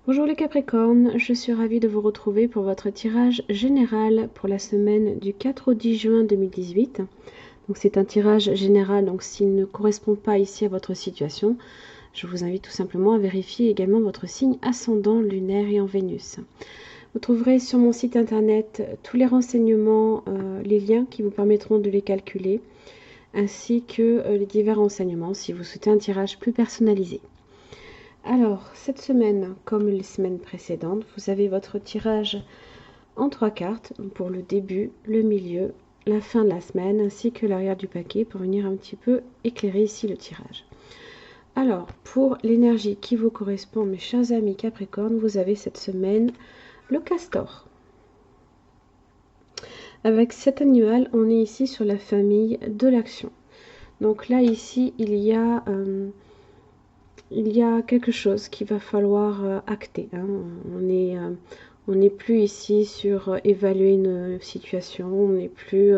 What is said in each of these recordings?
Bonjour les Capricornes, je suis ravie de vous retrouver pour votre tirage général pour la semaine du 4 au 10 juin 2018. Donc c'est un tirage général, donc s'il ne correspond pas ici à votre situation, je vous invite tout simplement à vérifier également votre signe ascendant, lunaire et en Vénus. Vous trouverez sur mon site internet tous les renseignements, les liens qui vous permettront de les calculer, ainsi que les divers renseignements si vous souhaitez un tirage plus personnalisé. Alors, cette semaine, comme les semaines précédentes, vous avez votre tirage en 3 cartes pour le début, le milieu, la fin de la semaine, ainsi que l'arrière du paquet pour venir un petit peu éclairer ici le tirage. Alors, pour l'énergie qui vous correspond, mes chers amis Capricorne, vous avez cette semaine le castor. Avec cet animal, on est ici sur la famille de l'action. Donc là, ici, il y a quelque chose qu'il va falloir acter. Hein. On n'est plus ici sur évaluer une situation, on n'est plus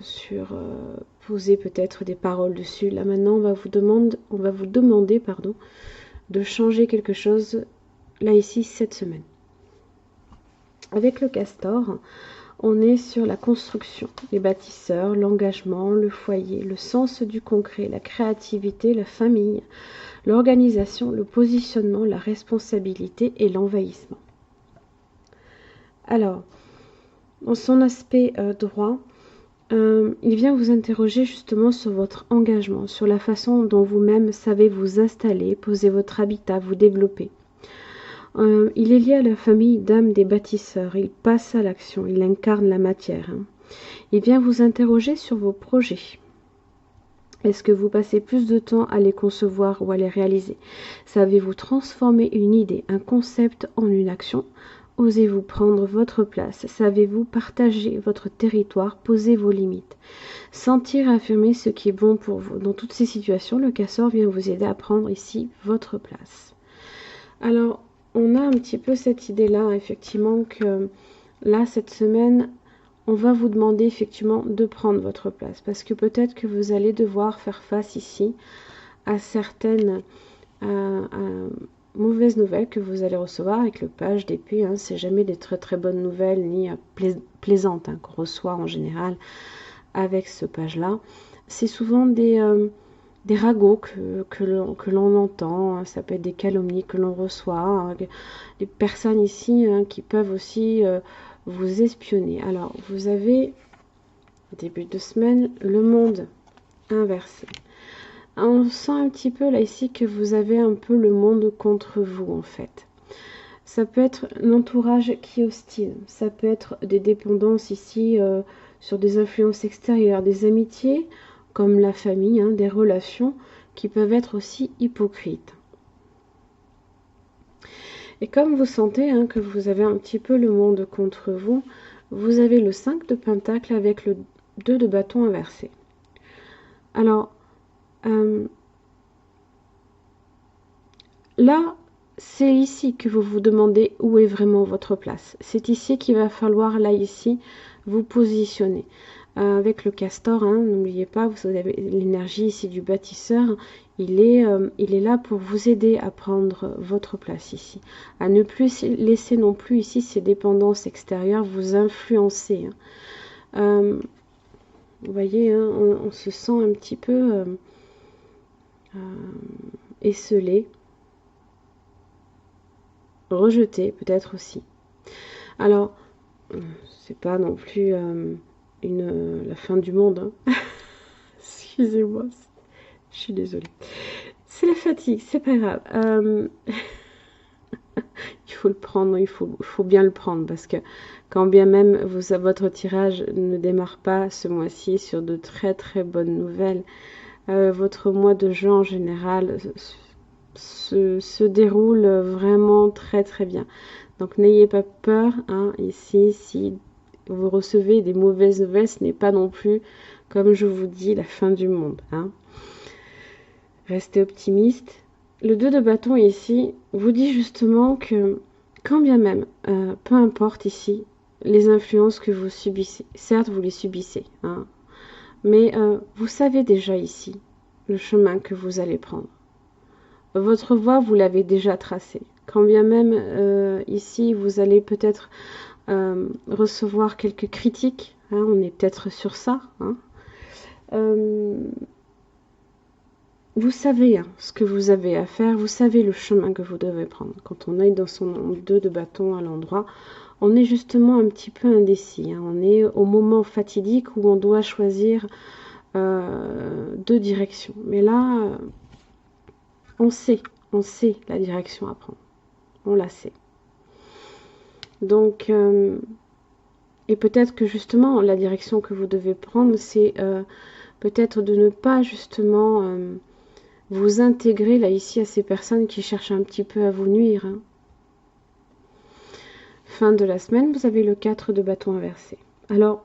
sur poser peut-être des paroles dessus. Là maintenant, on va vous demander pardon, de changer quelque chose, là ici, cette semaine. Avec le castor, on est sur la construction, les bâtisseurs, l'engagement, le foyer, le sens du concret, la créativité, la famille, l'organisation, le positionnement, la responsabilité et l'envahissement. Alors, dans son aspect droit, il vient vous interroger justement sur votre engagement, sur la façon dont vous-même savez vous installer, poser votre habitat, vous développer. Il est lié à la famille d'âme des bâtisseurs, il passe à l'action, il incarne la matière. Hein. Il vient vous interroger sur vos projets. Est-ce que vous passez plus de temps à les concevoir ou à les réaliser? Savez-vous transformer une idée, un concept en une action? Osez-vous prendre votre place? Savez-vous partager votre territoire, poser vos limites? Sentir et affirmer ce qui est bon pour vous. Dans toutes ces situations, le castor vient vous aider à prendre ici votre place. Alors, on a un petit peu cette idée-là, effectivement, que là, cette semaine, on va vous demander effectivement de prendre votre place. Parce que peut-être que vous allez devoir faire face ici à certaines mauvaises nouvelles que vous allez recevoir avec le page d'épée. Hein. C'est jamais des très très bonnes nouvelles ni plaisantes hein, qu'on reçoit en général avec ce page-là. C'est souvent des ragots que l'on entend, ça peut être des calomnies que l'on reçoit, hein, des personnes ici hein, qui peuvent aussi vous espionner. Alors, vous avez, début de semaine, le monde inversé. On sent un petit peu là ici que vous avez un peu le monde contre vous en fait. Ça peut être l'entourage qui est hostile, ça peut être des dépendances ici sur des influences extérieures, des amitiés, comme la famille, hein, des relations qui peuvent être aussi hypocrites. Et comme vous sentez hein, que vous avez un petit peu le monde contre vous, vous avez le 5 de pentacle avec le 2 de bâton inversé. Alors, là, c'est ici que vous vous demandez où est vraiment votre place. C'est ici qu'il va falloir, là, ici, vous positionner. Avec le castor, hein, n'oubliez pas, vous avez l'énergie ici du bâtisseur. Il est là pour vous aider à prendre votre place ici. À ne plus laisser non plus ici ces dépendances extérieures vous influencer. Hein. Vous voyez, hein, on se sent un petit peu esselé. Rejeté peut-être aussi. Alors, c'est pas non plus la fin du monde. Hein. Excusez-moi, je suis désolée. C'est la fatigue, c'est pas grave. Il faut le prendre, il faut bien le prendre parce que quand bien même votre tirage ne démarre pas ce mois-ci sur de très très bonnes nouvelles, votre mois de juin en général se déroule vraiment très très bien. Donc n'ayez pas peur, hein, ici, si vous recevez des mauvaises nouvelles, ce n'est pas non plus, comme je vous dis, la fin du monde. Hein. Restez optimiste. Le 2 de bâton ici vous dit justement que, quand bien même, peu importe ici, les influences que vous subissez, certes vous les subissez, hein, mais vous savez déjà ici le chemin que vous allez prendre. Votre voie, vous l'avez déjà tracée. Quand bien même ici vous allez peut-être recevoir quelques critiques, hein, on est peut-être sur ça, hein. Vous savez hein, ce que vous avez à faire, vous savez le chemin que vous devez prendre. Quand on est dans son 2 de bâton à l'endroit, on est justement un petit peu indécis, hein. On est au moment fatidique où on doit choisir 2 directions. Mais là, on sait la direction à prendre. On la sait. Donc, et peut-être que justement, la direction que vous devez prendre, c'est peut-être de ne pas justement vous intégrer là ici à ces personnes qui cherchent un petit peu à vous nuire, hein. Fin de la semaine, vous avez le 4 de bâton inversé. Alors,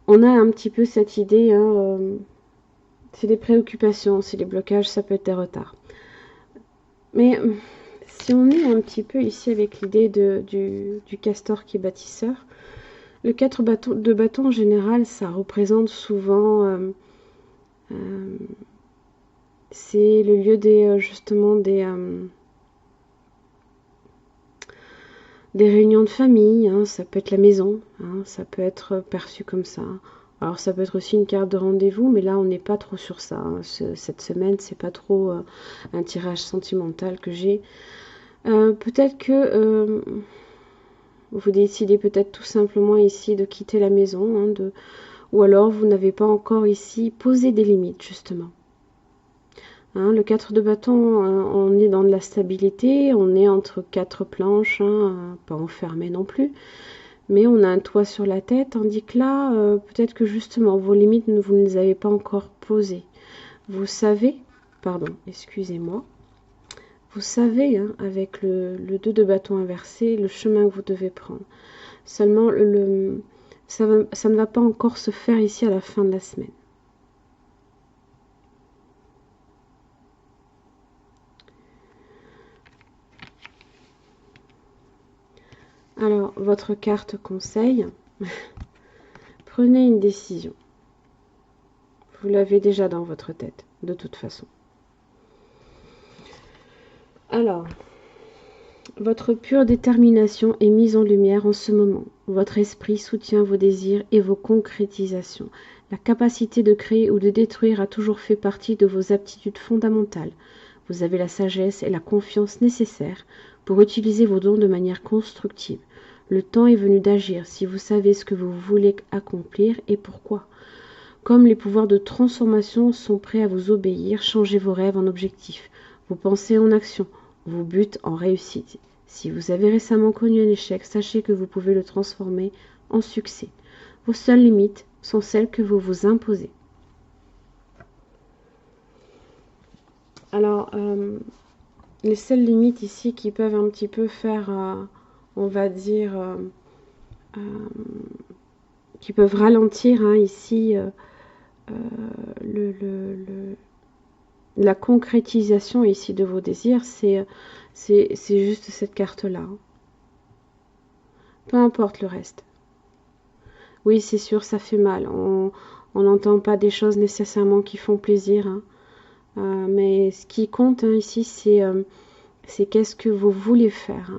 on a un petit peu cette idée, hein, c'est des préoccupations, c'est des blocages, ça peut être des retards. Mais si on est un petit peu ici avec l'idée du castor qui est bâtisseur, le 4 de bâton en général, ça représente souvent, c'est le lieu des justement des réunions de famille, hein, ça peut être la maison, hein, ça peut être perçu comme ça. Alors ça peut être aussi une carte de rendez-vous, mais là on n'est pas trop sur ça, hein. Cette semaine, c'est pas trop un tirage sentimental que j'ai. Peut-être que vous décidez peut-être tout simplement ici de quitter la maison, hein, ou alors vous n'avez pas encore ici posé des limites justement. Hein, le 4 de bâton, on est dans de la stabilité, on est entre 4 planches, hein, pas enfermé non plus, mais on a un toit sur la tête, tandis que là, peut-être que justement, vos limites, vous ne les avez pas encore posées. Vous savez, pardon, excusez-moi, vous savez, hein, avec le 2 de bâton inversé, le chemin que vous devez prendre. Seulement, ça ne va pas encore se faire ici à la fin de la semaine. Alors, votre carte conseil, prenez une décision. Vous l'avez déjà dans votre tête, de toute façon. Alors, votre pure détermination est mise en lumière en ce moment. Votre esprit soutient vos désirs et vos concrétisations. La capacité de créer ou de détruire a toujours fait partie de vos aptitudes fondamentales. Vous avez la sagesse et la confiance nécessaires pour utiliser vos dons de manière constructive. Le temps est venu d'agir si vous savez ce que vous voulez accomplir et pourquoi. Comme les pouvoirs de transformation sont prêts à vous obéir, changez vos rêves en objectifs, vos pensées en action, vos buts en réussite. Si vous avez récemment connu un échec, sachez que vous pouvez le transformer en succès. Vos seules limites sont celles que vous vous imposez. Alors, les seules limites ici qui peuvent un petit peu faire, on va dire, qui peuvent ralentir hein, ici la concrétisation ici de vos désirs, c'est juste cette carte-là. Peu importe le reste. Oui, c'est sûr, ça fait mal. On n'entend pas des choses nécessairement qui font plaisir. Hein. Mais ce qui compte hein, ici, c'est qu'est-ce que vous voulez faire.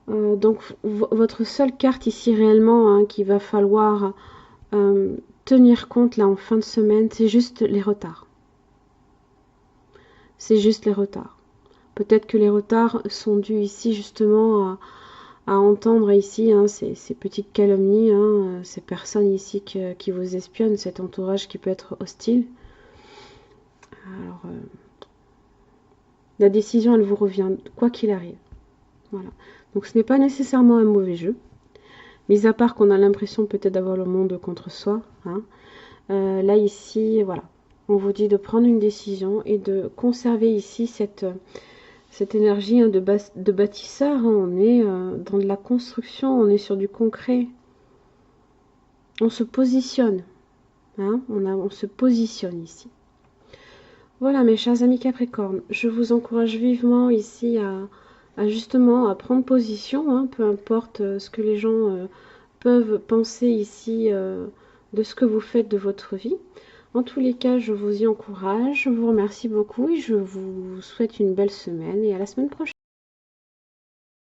Hein. Donc, votre seule carte ici réellement hein, qu'il va falloir tenir compte là en fin de semaine, c'est juste les retards. C'est juste les retards. Peut-être que les retards sont dus ici justement à entendre ici hein, ces petites calomnies, hein, ces personnes ici qui vous espionnent, cet entourage qui peut être hostile. Alors, la décision, elle vous revient, quoi qu'il arrive. Voilà. Donc, ce n'est pas nécessairement un mauvais jeu. Mis à part qu'on a l'impression peut-être d'avoir le monde contre soi. Hein. Là, ici, voilà. On vous dit de prendre une décision et de conserver ici cette énergie hein, de bâtisseur. Hein. On est dans de la construction, on est sur du concret. On se positionne. Hein. On se positionne ici. Voilà mes chers amis Capricorne, je vous encourage vivement ici justement à prendre position, hein, peu importe ce que les gens peuvent penser ici de ce que vous faites de votre vie. En tous les cas, je vous y encourage, je vous remercie beaucoup et je vous souhaite une belle semaine et à la semaine prochaine.